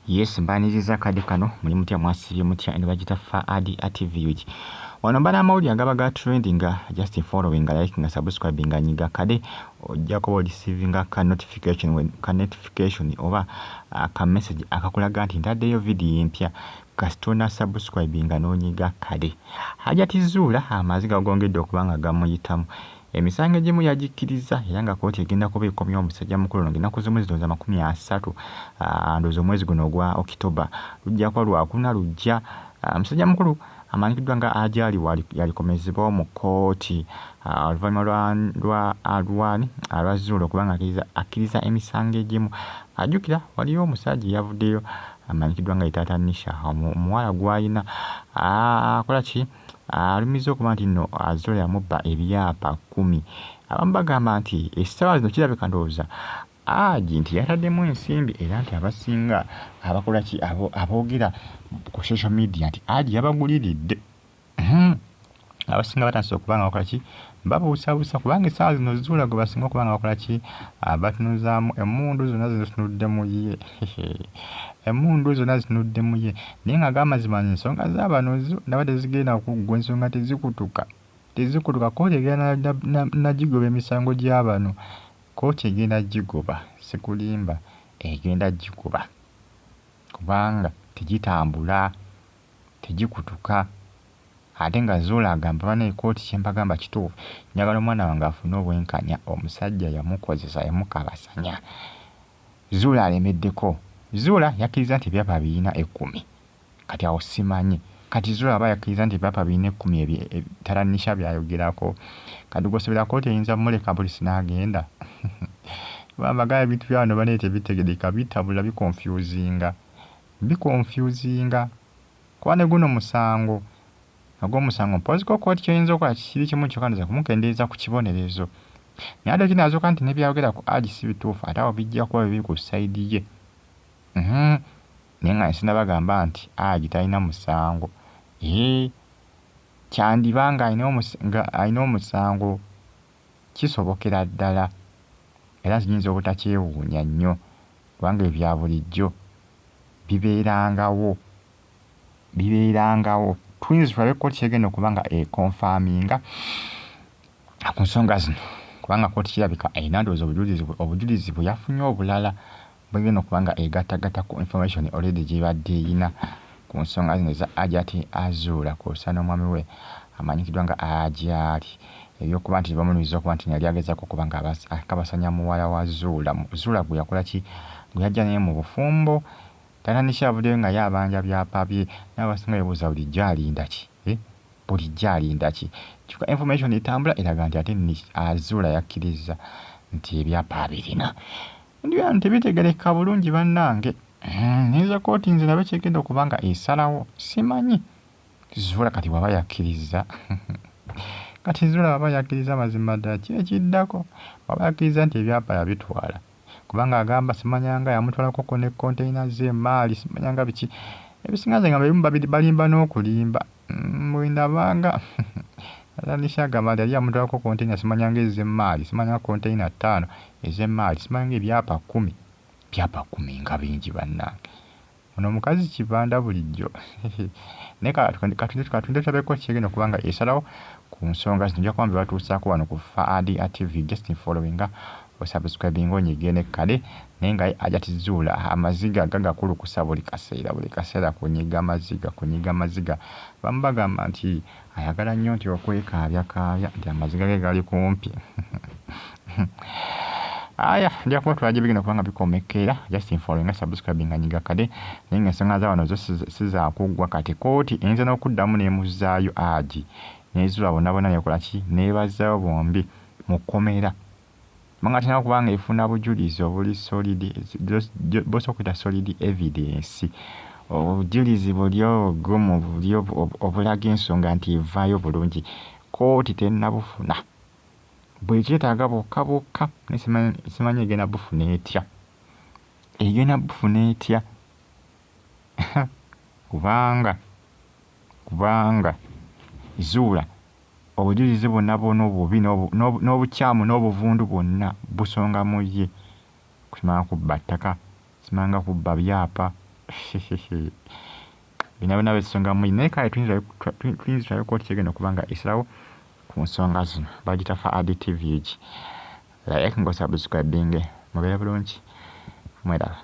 Yes, mbaniriza kade kano muli mutya mwasibye mutya ene bagita fa adi activity. Wano mbana amawulire agabaga trending just following like nga subscribing nyiga kade ojja ko receiving ka notification oba ka message akakulaga nti ntaddeyo video empya kasitona subscribing n'onyiga kade. Hajjat Zurah Amaziiga agongedde okubanga gamuyitamu. Emisango egimu yagikiriza era nga kooti egenda kuba ekomya omusajja mukulu n'ennaku z'omwezi za 30 ndowooza omwezi guno ogwa October lujja kuba lwakuna lujja omusajja mukulu amanyikiddwa nga Hajjat yalikomezebwa mu kooti oluvannyuma lwa Zurah okubanga akkiriza emisango egimu. Ajjukira waliyo omusajja eyavuddeyo amanyikiddwa nga yitatanisha omuwala gw'alina akola ki alumiza okuba nti nno Zurah yamubba ebyapa 10. Abamu bagamba nti essaawa zino kirabika ndowooza nti yataddemu ensimbi era nti abasinga abakola ki aboogera ku social media nti yabaguliridde. Abasinga batandise okuba nga bakola ki babuusabuusa kubanga essaawa zino Zurah gwe basinga okuba nga bakola ki batunuzaamu emmundu zonna zitunudde mu ye. Emmundu zonna zitunudde mu ye naye nga ag'amazima ensonga z'abano naba tezigenda kuggwa, ensonga tezikutuka kooti egenda nagigoba emisango gy'abano. Kooti egenda gigoba sikulimba egenda gigoba kubanga tegitambula tegikutuka. Ate nga Zurah agamba bane kooti kyembagamba kituufu, njagala omwana wange afune obwenkanya omusajja yamukozesa yamukabasanya. Zurah alemeddeko. Zurah yakkiriza nti ebyapa birina 10 kati awo simanyi kati Zurah aba yakkiriza nti ebyapa birina 10 ebitalanisha byayogerako kati gosobera kooti eyinza muleka polisi n'agenda. Bamagaya ebintu byano bane tebitegereka bitabula bikonfuzinga kuba ne guno musango ogw'omusango mpoziko kooti kyoyinza okukola kiri kimu kyokandiza kumukendeeza ku kibonerezo naye ate kinaazuuka nti nebyayogera ku Hajji si bituufu ate awo bijja kuba biri ku sayidi ye. Naye nga nsinda bagamba nti Hajji talina musango. Kyandiba nga alina omusango kisobokera ddala era ziyinza obutakyewuunya nnyo kubanga ebya bulijjo bibeerangawo. Tuyinza tulabe kooti kyegenda okubanga ekonfaminga ku nsonga zino kubanga kooti kirabika erina ndowooza obujulizi bwe yafunye obulala bwegenda okubanga egattagatta ku information already gyebadde erina ku nsonga zino eza Hajjat Zurah kw'ossa n'omwami we amanyikiddwa nga Hajjat ebyokuba nti bamulumiriza okuba nti yali agezaako okuba nga akabasanya muwala wa Zurah gwe yakola ki gwe yajja naye mu bufumbo tatanisha avuddeyo nga yabanja byapa bye n'abasinga beebuuza bulijjo alinda ki kyokka information etambula eraga nti ate Zurah yakkiriza nti ebyapa abirina ndiyo tebitegereka bulungi bannange. Neza kooti nze nabe kyegenda okuba nga esalawo simanyi. Zurah kati waba yakkiriza mazima ddala ki ekiddako waba yakkiriza nti ebyapa yabitwala kubanga agamba simanyanga yamutwalako ne container z'emaali simanyanga biki ebisinga nze nga bebimu balimba n'okulimba bwendabanga atanisha agamba nti yali yamutwalako container simanyanga ez'emaali simanyanga container 5 ez'emaali simanyanga ebyapa 10 nga bingi bannange. Ono omukazi kibanda bulijjo naye katunde tulabeko kyegenda okubanga esalawo ku nsonga zino nja kuba batuusaako wano ku Faadi TV just following osubscribing onyigene kale naye nga Hajjat Zurah Amaziiga gagakulukusa buli kaseera kunyiga Amaziiga. Bamu bagamba nti ayagala nnyo nti okwekaabya nti Amaziiga ge gali kumpi. Aya nja kuba tulaje bigenda kubanga bikomekera just following subscribing nyiga kale naye nga ensonga za wano zo sizakuggwa kati kooti eyinza n'okuddamu n'emuzaayo Hajji ne Zurah bonna nekola ki neebazaayo bombi mu Komera. Manga tena kubanga ifuna bujulizi obuli solid boso kwita solid evidence obujulizi bulyo gumu bulyo obulaga ensonga nti evaayo bulungi kooti tennabufuna bwe kyetaaga bwokka simanyi egenda bufuna etya kubanga Zurah obujulizi bwonna obubi n'obukyamu n'obuvundu bwonna busonga mu ye. Kusimanga kubba ttaka, simanga kubba byapa, binabona besonga mu naye kale tuyinza Kooti kyegenda okubanga esalawo ku nsonga zino bagitafa AD TV like ngo subscribing mubeere bulungi mwera